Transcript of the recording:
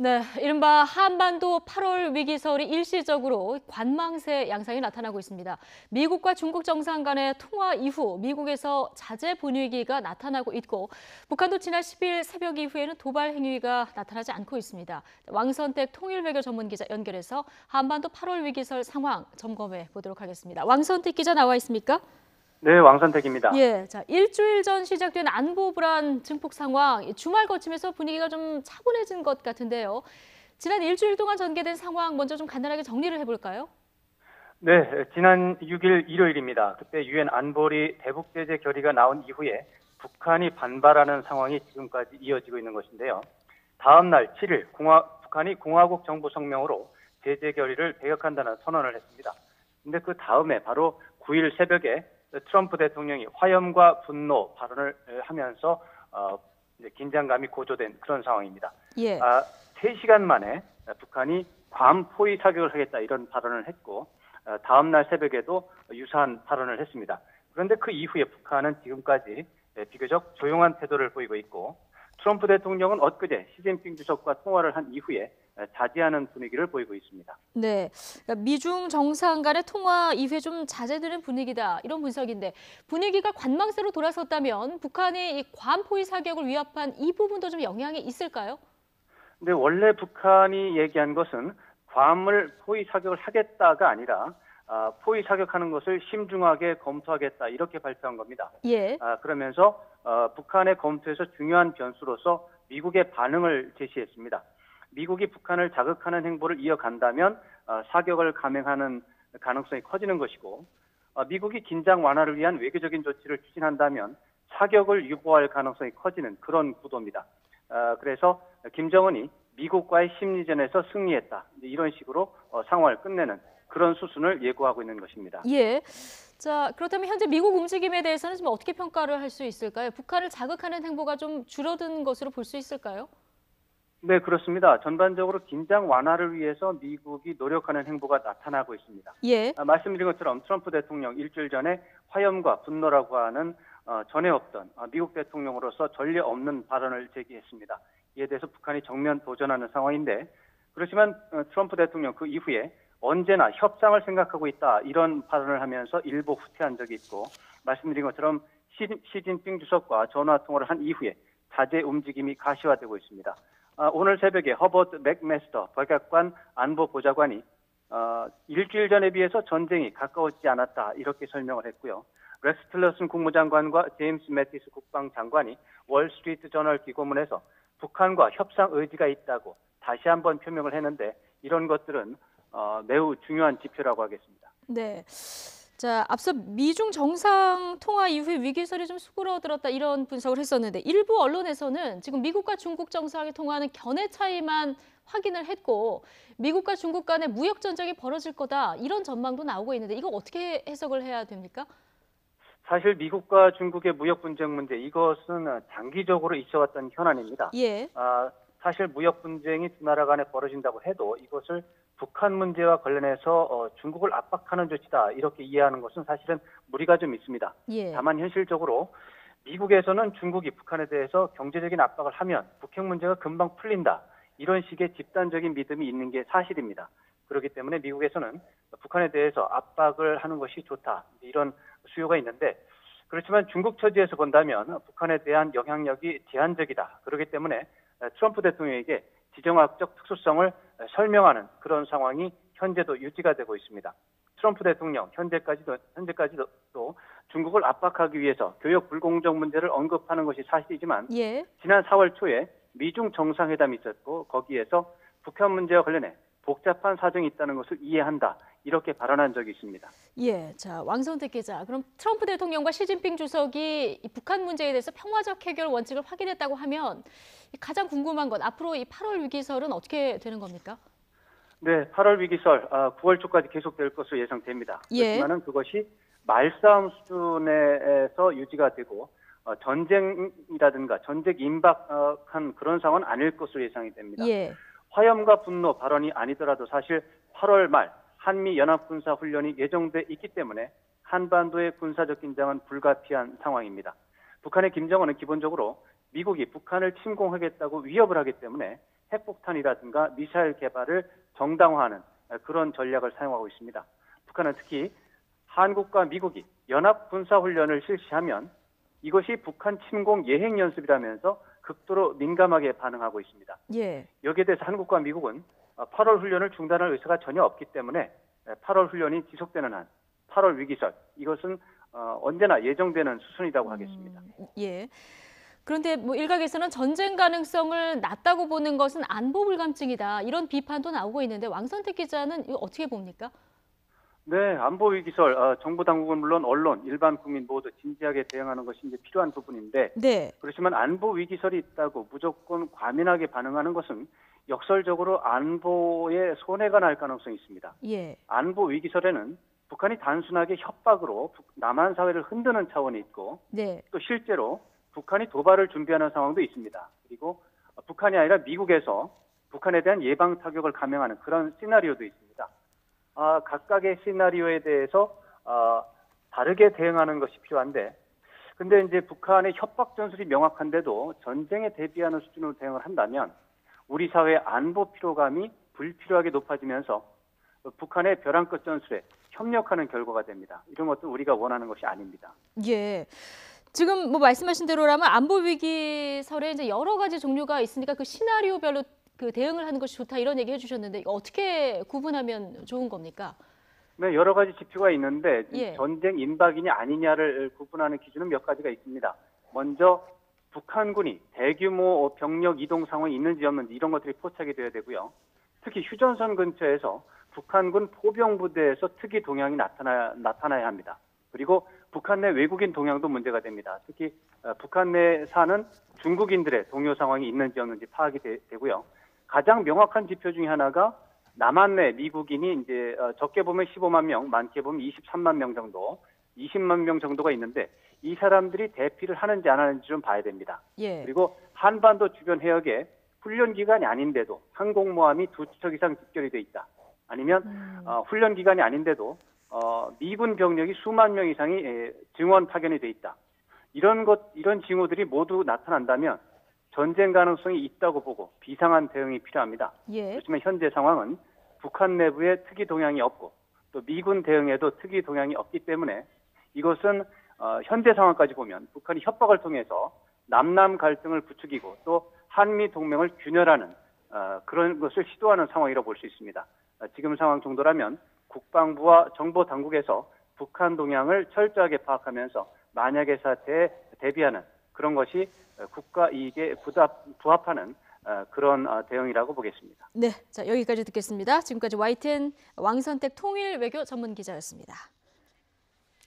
네, 이른바 한반도 8월 위기설이 일시적으로 관망세 양상이 나타나고 있습니다. 미국과 중국 정상 간의 통화 이후 미국에서 자제 분위기가 나타나고 있고 북한도 지난 10일 새벽 이후에는 도발 행위가 나타나지 않고 있습니다. 왕선택 통일외교 전문기자 연결해서 한반도 8월 위기설 상황 점검해 보도록 하겠습니다. 왕선택 기자 나와 있습니까? 네, 왕선택입니다. 예, 자, 일주일 전 시작된 안보 불안 증폭 상황, 주말 거치면서 분위기가 좀 차분해진 것 같은데요. 지난 일주일 동안 전개된 상황 먼저 좀 간단하게 정리를 해볼까요? 네, 지난 6일 일요일입니다. 그때 유엔 안보리 대북 제재 결의가 나온 이후에 북한이 반발하는 상황이 지금까지 이어지고 있는 것인데요. 다음 날 7일 북한이 공화국 정부 성명으로 제재 결의를 배격한다는 선언을 했습니다. 근데 그 다음에 바로 9일 새벽에 트럼프 대통령이 화염과 분노 발언을 하면서 긴장감이 고조된 그런 상황입니다. 예. 3시간 만에 북한이 괌 포위 사격을 하겠다 이런 발언을 했고 다음 날 새벽에도 유사한 발언을 했습니다. 그런데 그 이후에 북한은 지금까지 비교적 조용한 태도를 보이고 있고 트럼프 대통령은 엊그제 시진핑 주석과 통화를 한 이후에 자제하는 분위기를 보이고 있습니다. 네, 그러니까 미중 정상 간의 통화 이후에 좀 자제되는 분위기다 이런 분석인데 분위기가 관망세로 돌아섰다면 북한이 이 괌 포위 사격을 위협한 이 부분도 좀 영향이 있을까요? 근데 원래 북한이 얘기한 것은 괌을 포위 사격을 하겠다가 아니라 포위 사격하는 것을 심중하게 검토하겠다 이렇게 발표한 겁니다. 예. 그러면서 북한의 검토에서 중요한 변수로서 미국의 반응을 제시했습니다. 미국이 북한을 자극하는 행보를 이어간다면 사격을 감행하는 가능성이 커지는 것이고 미국이 긴장 완화를 위한 외교적인 조치를 추진한다면 사격을 유보할 가능성이 커지는 그런 구도입니다. 그래서 김정은이 미국과의 심리전에서 승리했다. 이런 식으로 상황을 끝내는 그런 수순을 예고하고 있는 것입니다. 예. 자, 그렇다면 현재 미국 움직임에 대해서는 지금 어떻게 평가를 할 수 있을까요? 북한을 자극하는 행보가 좀 줄어든 것으로 볼 수 있을까요? 네, 그렇습니다. 전반적으로 긴장 완화를 위해서 미국이 노력하는 행보가 나타나고 있습니다. 예. 말씀드린 것처럼 트럼프 대통령 일주일 전에 화염과 분노라고 하는 전에 없던 미국 대통령으로서 전례 없는 발언을 제기했습니다. 이에 대해서 북한이 정면 도전하는 상황인데 그렇지만 트럼프 대통령 그 이후에 언제나 협상을 생각하고 있다 이런 발언을 하면서 일부 후퇴한 적이 있고 말씀드린 것처럼 시진핑 주석과 전화 통화를 한 이후에 자제 움직임이 가시화되고 있습니다. 오늘 새벽에 허버트 맥메스터 백악관 안보보좌관이 일주일 전에 비해서 전쟁이 가까워지지 않았다 이렇게 설명을 했고요. 렉스 틸러슨 국무장관과 제임스 매티스 국방장관이 월스트리트 저널 기고문에서 북한과 협상 의지가 있다고 다시 한번 표명을 했는데 이런 것들은 매우 중요한 지표라고 하겠습니다. 네. 자, 앞서 미중 정상 통화 이후에 위기설이 좀 수그러들었다 이런 분석을 했었는데 일부 언론에서는 지금 미국과 중국 정상이 통화하는 견해 차이만 확인을 했고 미국과 중국 간의 무역 전쟁이 벌어질 거다 이런 전망도 나오고 있는데 이거 어떻게 해석을 해야 됩니까? 사실 미국과 중국의 무역 분쟁 문제 이것은 장기적으로 있어왔던 현안입니다. 예. 사실 무역 분쟁이 두 나라 간에 벌어진다고 해도 이것을 북한 문제와 관련해서 중국을 압박하는 조치다 이렇게 이해하는 것은 사실은 무리가 좀 있습니다. 예. 다만 현실적으로 미국에서는 중국이 북한에 대해서 경제적인 압박을 하면 북핵 문제가 금방 풀린다 이런 식의 집단적인 믿음이 있는 게 사실입니다. 그렇기 때문에 미국에서는 북한에 대해서 압박을 하는 것이 좋다 이런 수요가 있는데 그렇지만 중국 처지에서 본다면 북한에 대한 영향력이 제한적이다. 그렇기 때문에 트럼프 대통령에게 지정학적 특수성을 설명하는 그런 상황이 현재도 유지가 되고 있습니다. 트럼프 대통령 현재까지도 또 중국을 압박하기 위해서 교역 불공정 문제를 언급하는 것이 사실이지만 예. 지난 4월 초에 미중 정상회담이 있었고 거기에서 북한 문제와 관련해 복잡한 사정이 있다는 것을 이해한다. 이렇게 발언한 적이 있습니다. 예, 자, 왕선택 기자. 그럼 트럼프 대통령과 시진핑 주석이 이 북한 문제에 대해서 평화적 해결 원칙을 확인했다고 하면 가장 궁금한 건 앞으로 이 8월 위기설은 어떻게 되는 겁니까? 네, 8월 위기설 9월 초까지 계속될 것으로 예상됩니다. 예. 그렇지만은 그것이 말싸움 수준에서 유지가 되고 전쟁이라든가 전쟁 임박한 그런 상황은 아닐 것으로 예상이 됩니다. 예. 화염과 분노 발언이 아니더라도 사실 8월 말 한미 연합군사훈련이 예정돼 있기 때문에 한반도의 군사적 긴장은 불가피한 상황입니다. 북한의 김정은은 기본적으로 미국이 북한을 침공하겠다고 위협을 하기 때문에 핵폭탄이라든가 미사일 개발을 정당화하는 그런 전략을 사용하고 있습니다. 북한은 특히 한국과 미국이 연합 군사훈련을 실시하면 이것이 북한 침공 예행 연습이라면서 극도로 민감하게 반응하고 있습니다. 예. 여기에 대해서 한국과 미국은 8월 훈련을 중단할 의사가 전혀 없기 때문에 8월 훈련이 지속되는 한 8월 위기설 이것은 언제나 예정되는 수순이라고 하겠습니다. 예. 그런데 뭐 일각에서는 전쟁 가능성을 낮다고 보는 것은 안보 불감증이다. 이런 비판도 나오고 있는데 왕선택 기자는 이거 어떻게 봅니까? 네, 안보 위기설 정부 당국은 물론 언론, 일반 국민 모두 진지하게 대응하는 것이 이제 필요한 부분인데 네. 그렇지만 안보 위기설이 있다고 무조건 과민하게 반응하는 것은 역설적으로 안보에 손해가 날 가능성이 있습니다. 예. 안보 위기설에는 북한이 단순하게 협박으로 남한 사회를 흔드는 차원이 있고 네. 또 실제로 북한이 도발을 준비하는 상황도 있습니다. 그리고 북한이 아니라 미국에서 북한에 대한 예방 타격을 감행하는 그런 시나리오도 있습니다. 각각의 시나리오에 대해서 다르게 대응하는 것이 필요한데 근데 이제 북한의 협박 전술이 명확한데도 전쟁에 대비하는 수준으로 대응을 한다면 우리 사회의 안보 피로감이 불필요하게 높아지면서 북한의 벼랑 끝 전술에 협력하는 결과가 됩니다. 이런 것도 우리가 원하는 것이 아닙니다. 예. 지금 뭐 말씀하신 대로라면 안보 위기설에 이제 여러 가지 종류가 있으니까 그 시나리오별로 그 대응을 하는 것이 좋다 이런 얘기 해주셨는데 이거 어떻게 구분하면 좋은 겁니까? 네, 여러 가지 지표가 있는데 예. 전쟁 임박이냐 아니냐를 구분하는 기준은 몇 가지가 있습니다. 먼저 북한군이 대규모 병력 이동 상황이 있는지 없는지 이런 것들이 포착이 돼야 되고요. 특히 휴전선 근처에서 북한군 포병 부대에서 특이 동향이 나타나야 합니다. 그리고 북한 내 외국인 동향도 문제가 됩니다. 특히 북한 내에 사는 중국인들의 동요 상황이 있는지 없는지 파악이 되고요. 가장 명확한 지표 중에 하나가 남한 내 미국인이 이제 적게 보면 15만 명, 많게 보면 23만 명 정도, 20만 명 정도가 있는데 이 사람들이 대피를 하는지 안 하는지 좀 봐야 됩니다. 예. 그리고 한반도 주변 해역에 훈련 기간이 아닌데도 항공모함이 2척 이상 집결이 돼 있다. 아니면 훈련 기간이 아닌데도 미군 병력이 수만 명 이상이 증원 파견이 돼 있다. 이런 징후들이 모두 나타난다면 전쟁 가능성이 있다고 보고 비상한 대응이 필요합니다. 예. 그렇지만 현재 상황은 북한 내부에 특이 동향이 없고 또 미군 대응에도 특이 동향이 없기 때문에 이것은 현재 상황까지 보면 북한이 협박을 통해서 남남 갈등을 부추기고 또 한미 동맹을 균열하는 그런 것을 시도하는 상황이라고 볼 수 있습니다. 지금 상황 정도라면 국방부와 정보 당국에서 북한 동향을 철저하게 파악하면서 만약의 사태에 대비하는 그런 것이 국가 이익에 부합하는 그런 대응이라고 보겠습니다. 네, 자 여기까지 듣겠습니다. 지금까지 YTN 왕선택 통일외교 전문기자였습니다.